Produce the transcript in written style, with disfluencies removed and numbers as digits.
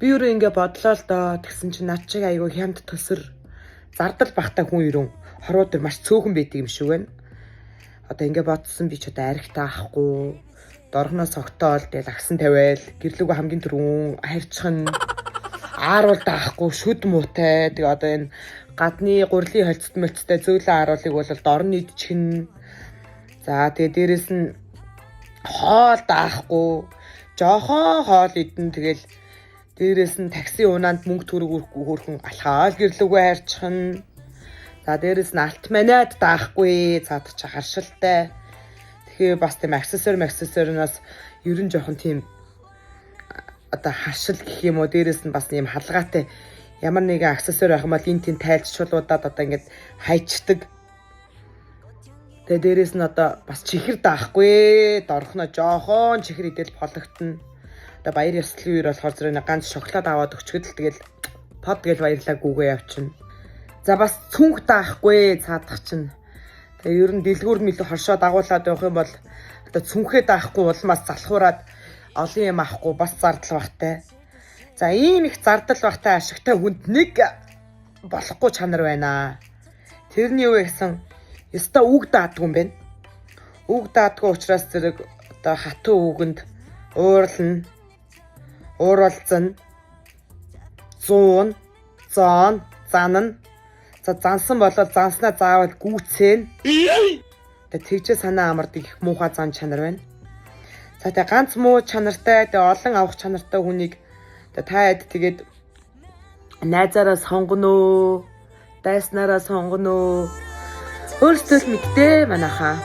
Би өөрөө ингээ бодлоо л доо. Тэгсэн чинь над шиг айгүй хямд төсөр зардал багтай хүн ирэн хорвоо дээр маш цөөхөн байдаг юм шиг байна. Одоо ингээ бодсон би ч одоо архитаа ахгүй. Дорхноос огтоол тэгэл агсан тавиал гэрлүүгээ хамгийн түрүүн харьцхан ааруул даахгүй шүд муутай. Тэгээ одоо энэ гадны гурилын холцт мөлцтэй зөөлөн ааруулыг бол дорн идчихнэ. За тэгээ дээрэс нь хоол даахгүй жоохон хоол идэн тэгэл дээрэс нь такси унаанд мөнгө төрөг хөрхөн алхаал гэрлүүгээ харьцхан. За дээрэс нь алт манайд даахгүй цаадах чи харшилтай. Тэгэхээр бас тийм аксессуарнаас ер нь жоохон тийм одоо харшил гэх юм уу, дээрэс нь бас юм халгаатай ямар нэгэн аксессуар байх юм бол энэ тийм тайлцчулуудаад одоо ингээд хайчдаг. Тэгээ дээрэс нь одоо бас чихэр даахгүй, дорхно жоохон чихэр идэл пологтно. Одоо баяр ёслолын үеэр болохоор зэрэг ганц шоколад аваад өчгөд л тэгэл под гэл баярлаа гүгээ явчихна. За бас цүнх даахгүй цаадах чинь. Тэгээ ер нь дэлгүүр мэлүү хоршоо дагуулад явах юм бол одоо цүнхээ даахгүй улмаас залхуураад олон юм авахгүй бас зардал багтай. За ийм их зардал багтай ашигтай хүнд нэг болохгүй чанар байна. Тэрний юу гэсэн ёстой үг даадгүй юм байна. Үг даадгүй учраас зэрэг одоо хатуу үгэнд уурлна, ууралцна, зуун, зоон, занна. За зансан болол занснаа заавал гүйцээн. Тэгээ тэгжээ санаа амардаг их муухай зан чанар байна. За тэгээ ганц муу чанартай, тэгээ олон авах чанартай хүнийг таад тэгээд найзаараа сонгоно уу, дайснараа сонгоно уу. Өөрсдөө л мэдтээ манайхаа.